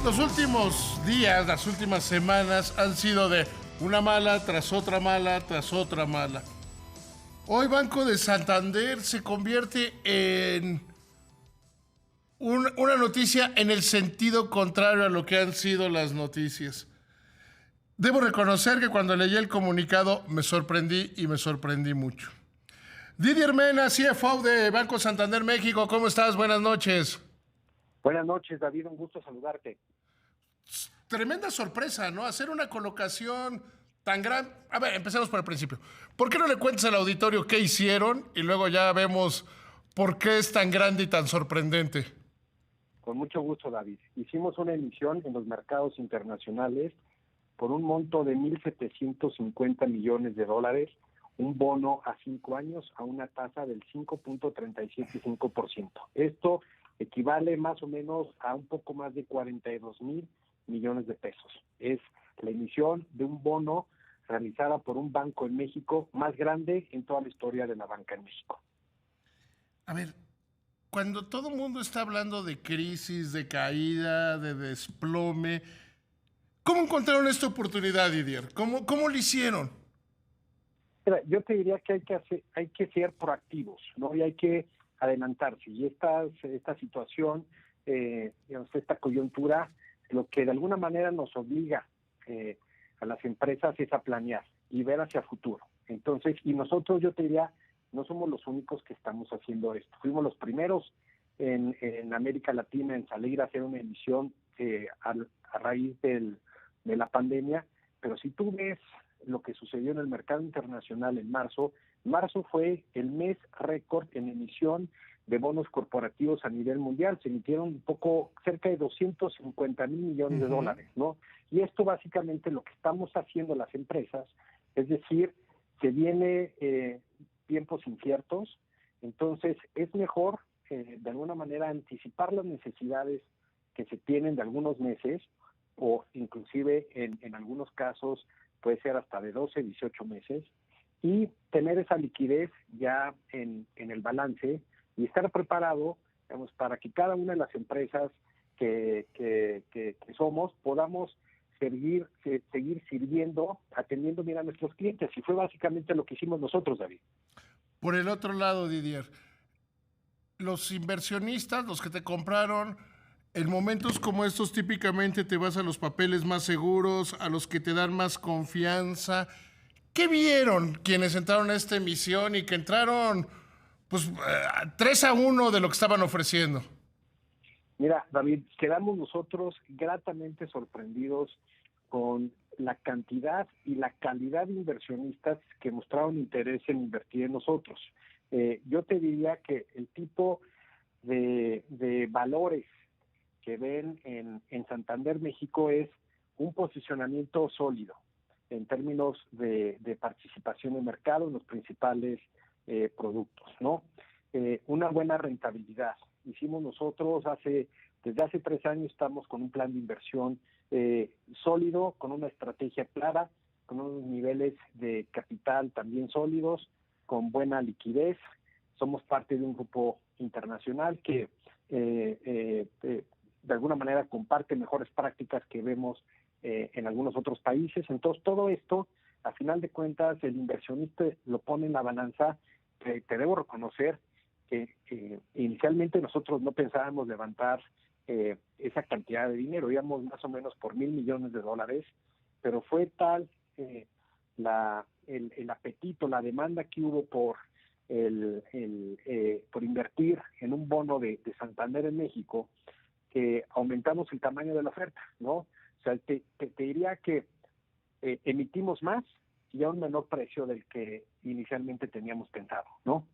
Los últimos días, las últimas semanas han sido de una mala tras otra mala tras otra mala. Hoy Banco de Santander se convierte en una noticia en el sentido contrario a lo que han sido las noticias. Debo reconocer que cuando leí el comunicado me sorprendí y me sorprendí mucho. Didier Mena, CFO de Banco Santander México, ¿cómo estás? Buenas noches. Buenas noches, David, un gusto saludarte. Tremenda sorpresa, ¿no? Hacer una colocación tan grande. A ver, empecemos por el principio. ¿Por qué no le cuentas al auditorio qué hicieron y luego ya vemos por qué es tan grande y tan sorprendente? Con mucho gusto, David. Hicimos una emisión en los mercados internacionales por un monto de 1.750 millones de dólares, un bono a 5 años a una tasa del 5.375%. Esto equivale más o menos a un poco más de 42,000 millones de pesos. Es la emisión de un bono realizada por un banco en México más grande en toda la historia de la banca en México. A ver, cuando todo el mundo está hablando de crisis, de caída, de desplome, ¿cómo encontraron esta oportunidad, Didier? ¿Cómo lo hicieron? Mira, yo te diría que hay que ser proactivos, ¿no? Y hay que adelantarse. Y esta situación, digamos, esta coyuntura, lo que de alguna manera nos obliga a las empresas es a planear y ver hacia futuro. Entonces, y nosotros, yo te diría, no somos los únicos que estamos haciendo esto. Fuimos los primeros en América Latina en salir a hacer una emisión a raíz de la pandemia, pero si tú ves lo que sucedió en el mercado internacional en marzo fue el mes récord en emisión de bonos corporativos a nivel mundial. Se emitieron un poco cerca de 250,000 millones de dólares, ¿no? Y esto básicamente lo que estamos haciendo las empresas, es decir, se viene tiempos inciertos, entonces es mejor de alguna manera anticipar las necesidades que se tienen de algunos meses o inclusive en algunos casos puede ser hasta de 12, 18 meses, y tener esa liquidez ya en el balance y estar preparado, digamos, para que cada una de las empresas que somos podamos seguir sirviendo, atendiendo bien a nuestros clientes. Y fue básicamente lo que hicimos nosotros, David. Por el otro lado, Didier, los inversionistas, los que te compraron, en momentos como estos típicamente te vas a los papeles más seguros, a los que te dan más confianza. ¿Qué vieron quienes entraron a esta emisión y que entraron pues 3-1 de lo que estaban ofreciendo? Mira, David, quedamos nosotros gratamente sorprendidos con la cantidad y la calidad de inversionistas que mostraron interés en invertir en nosotros. Yo te diría que el tipo de valores que ven en Santander México es un posicionamiento sólido en términos de participación de mercado en los principales productos, ¿no? Una buena rentabilidad. Hicimos nosotros desde hace 3 años estamos con un plan de inversión sólido, con una estrategia clara, con unos niveles de capital también sólidos, con buena liquidez. Somos parte de un grupo internacional que de alguna manera comparte mejores prácticas que vemos en algunos otros países. Entonces, todo esto, a final de cuentas, el inversionista lo pone en la balanza. Te debo reconocer que inicialmente nosotros no pensábamos levantar esa cantidad de dinero, íbamos más o menos por 1,000 millones de dólares, pero fue tal el apetito, la demanda que hubo por invertir en un bono de Santander en México, que aumentamos el tamaño de la oferta, ¿no? O sea, te diría que emitimos más y a un menor precio del que inicialmente teníamos pensado, ¿no?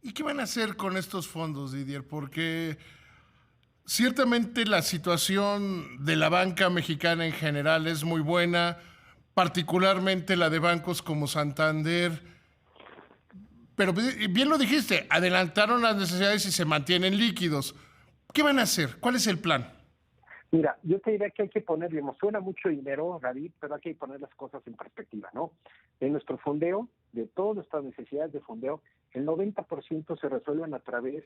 ¿Y qué van a hacer con estos fondos, Didier? Porque ciertamente la situación de la banca mexicana en general es muy buena, particularmente la de bancos como Santander. Pero bien lo dijiste, adelantaron las necesidades y se mantienen líquidos. ¿Qué van a hacer? ¿Cuál es el plan? Mira, yo te diría que hay que poner, digamos, suena mucho dinero, David, pero hay que poner las cosas en perspectiva, ¿no? En nuestro fondeo, de todas nuestras necesidades de fondeo, el 90% se resuelven a través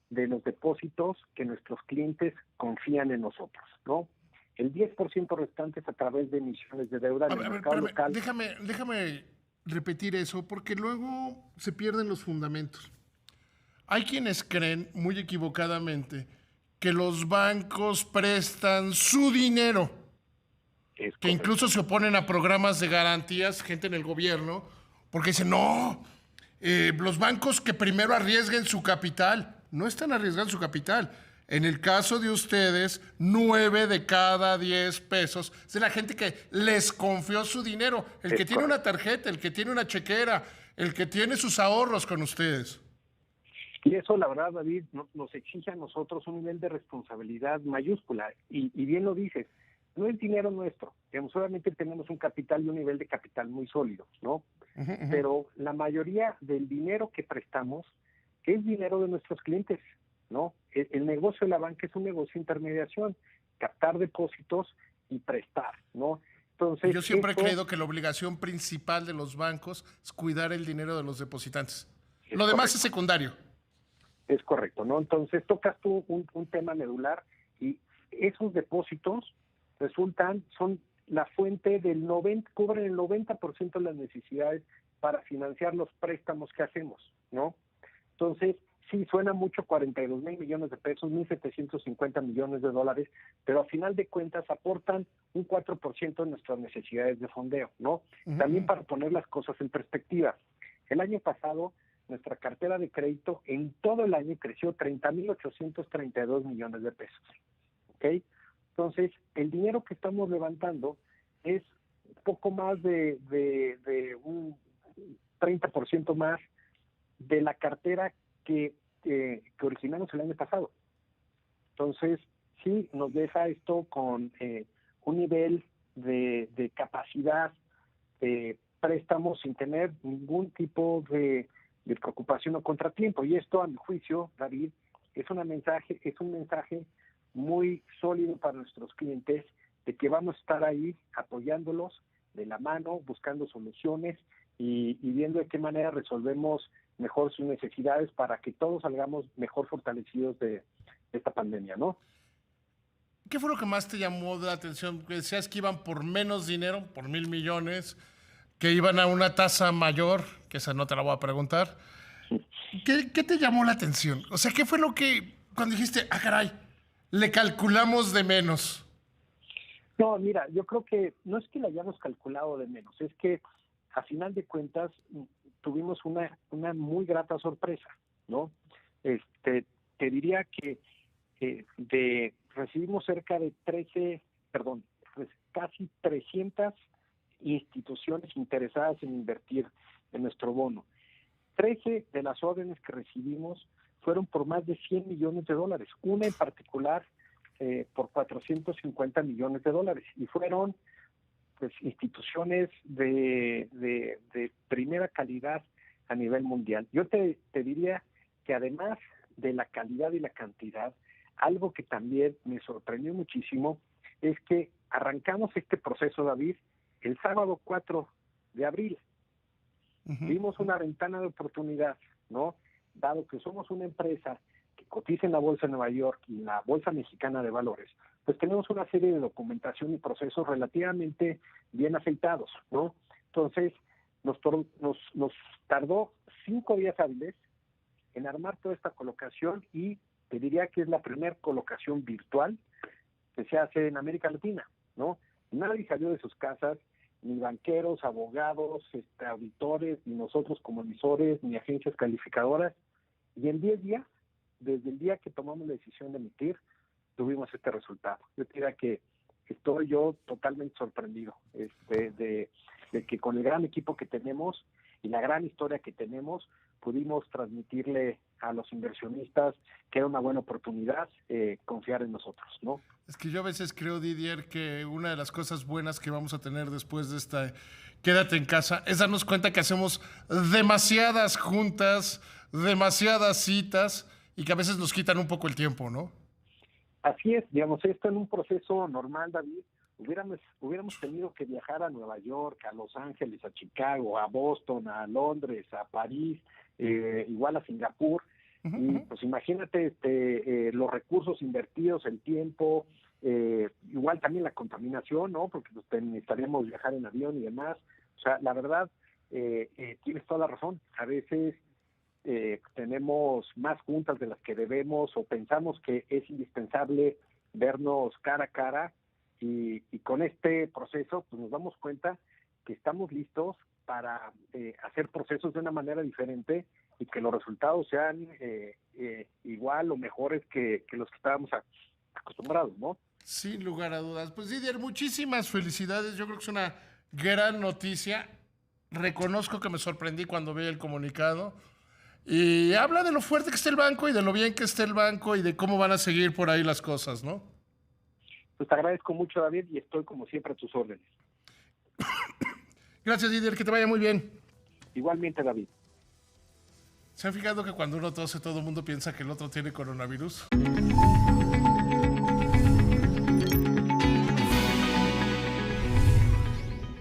de los depósitos que nuestros clientes confían en nosotros, ¿no? El 10% restante es a través de emisiones de deuda en el mercado Espérame, local. déjame repetir eso, porque luego se pierden los fundamentos. Hay quienes creen, muy equivocadamente, que los bancos prestan su dinero, Es que incluso correcto. se oponen a programas de garantías, gente en el gobierno, porque dicen, no, los bancos que primero arriesguen su capital, no están arriesgando su capital. En el caso de ustedes, 9 de cada 10 pesos es de la gente que les confió su dinero, el que Es tiene una correcto. tarjeta, el que tiene una chequera, el que tiene sus ahorros con ustedes. Y eso, la verdad, David, nos exige a nosotros un nivel de responsabilidad mayúscula. Y bien lo dices, no es dinero nuestro. Digamos, solamente tenemos un capital y un nivel de capital muy sólido, ¿no? Uh -huh, uh -huh. Pero la mayoría del dinero que prestamos es dinero de nuestros clientes, ¿no? El negocio de la banca es un negocio de intermediación, captar depósitos y prestar, ¿no? Y Entonces, yo siempre he creído que la obligación principal de los bancos es cuidar el dinero de los depositantes. es Lo demás es correcto. secundario. Es correcto, ¿no? Entonces tocas tú un tema medular y esos depósitos son la fuente cubren el 90% de las necesidades para financiar los préstamos que hacemos, ¿no? Entonces, sí, suena mucho 42 mil millones de pesos, 1.750 millones de dólares, pero a final de cuentas aportan un 4% de nuestras necesidades de fondeo, ¿no? También para poner las cosas en perspectiva. El año pasado, nuestra cartera de crédito en todo el año creció 30.832 millones de pesos, ¿ok? Entonces, el dinero que estamos levantando es poco más de un 30% más de la cartera que originamos el año pasado. Entonces, sí, nos deja esto con un nivel de capacidad de préstamos sin tener ningún tipo de preocupación o contratiempo. Y esto, a mi juicio, David, es un mensaje muy sólido para nuestros clientes de que vamos a estar ahí apoyándolos de la mano, buscando soluciones y viendo de qué manera resolvemos mejor sus necesidades para que todos salgamos mejor fortalecidos de esta pandemia, ¿no? ¿Qué fue lo que más te llamó la atención? Que decías que iban por menos dinero, por 1,000 millones, que iban a una tasa mayor, que esa no te la voy a preguntar. ¿Qué te llamó la atención? O sea, ¿qué fue lo que, cuando dijiste, ah, caray, le calculamos de menos? No, mira, yo creo que no es que la hayamos calculado de menos, es que a final de cuentas tuvimos una muy grata sorpresa, ¿no? Te diría que recibimos cerca de casi 300 instituciones interesadas en invertir en nuestro bono. 13 de las órdenes que recibimos fueron por más de 100 millones de dólares, una en particular por 450 millones de dólares, y fueron pues instituciones de primera calidad a nivel mundial. Yo te diría que además de la calidad y la cantidad, algo que también me sorprendió muchísimo es que arrancamos este proceso, David, el sábado 4 de abril. Vimos una ventana de oportunidad, ¿no? Dado que somos una empresa que cotiza en la Bolsa de Nueva York y en la Bolsa Mexicana de Valores, pues tenemos una serie de documentación y procesos relativamente bien aceitados, ¿no? Entonces, nos tardó 5 días hábiles en armar toda esta colocación y te diría que es la primera colocación virtual que se hace en América Latina, ¿no? Nadie salió de sus casas, ni banqueros, abogados, auditores, ni nosotros como emisores, ni agencias calificadoras. Y en 10 días, desde el día que tomamos la decisión de emitir, tuvimos este resultado. Yo diría que estoy yo totalmente sorprendido de que con el gran equipo que tenemos y la gran historia que tenemos, pudimos transmitirle a los inversionistas que era una buena oportunidad confiar en nosotros, ¿no? Es que yo a veces creo, Didier, que una de las cosas buenas que vamos a tener después de esta quédate en casa es darnos cuenta que hacemos demasiadas juntas, demasiadas citas y que a veces nos quitan un poco el tiempo, ¿no? Así es, digamos, esto en un proceso normal, David, hubiéramos tenido que viajar a Nueva York, a Los Ángeles, a Chicago, a Boston, a Londres, a París, igual a Singapur, Y pues imagínate los recursos invertidos, el tiempo, igual también la contaminación, ¿no? Porque pues, necesitaríamos viajar en avión y demás. O sea, la verdad, tienes toda la razón. A veces tenemos más juntas de las que debemos o pensamos que es indispensable vernos cara a cara y con este proceso pues nos damos cuenta que estamos listos para hacer procesos de una manera diferente y que los resultados sean igual o mejores que los que estábamos acostumbrados, ¿no? Sin lugar a dudas. Pues Didier, muchísimas felicidades. Yo creo que es una gran noticia. Reconozco que me sorprendí cuando vi el comunicado. Y habla de lo fuerte que está el banco y de lo bien que está el banco y de cómo van a seguir por ahí las cosas, ¿no? Pues te agradezco mucho, David, y estoy como siempre a tus órdenes. Gracias, Didier, que te vaya muy bien. Igualmente, David. ¿Se han fijado que cuando uno tose todo el mundo piensa que el otro tiene coronavirus?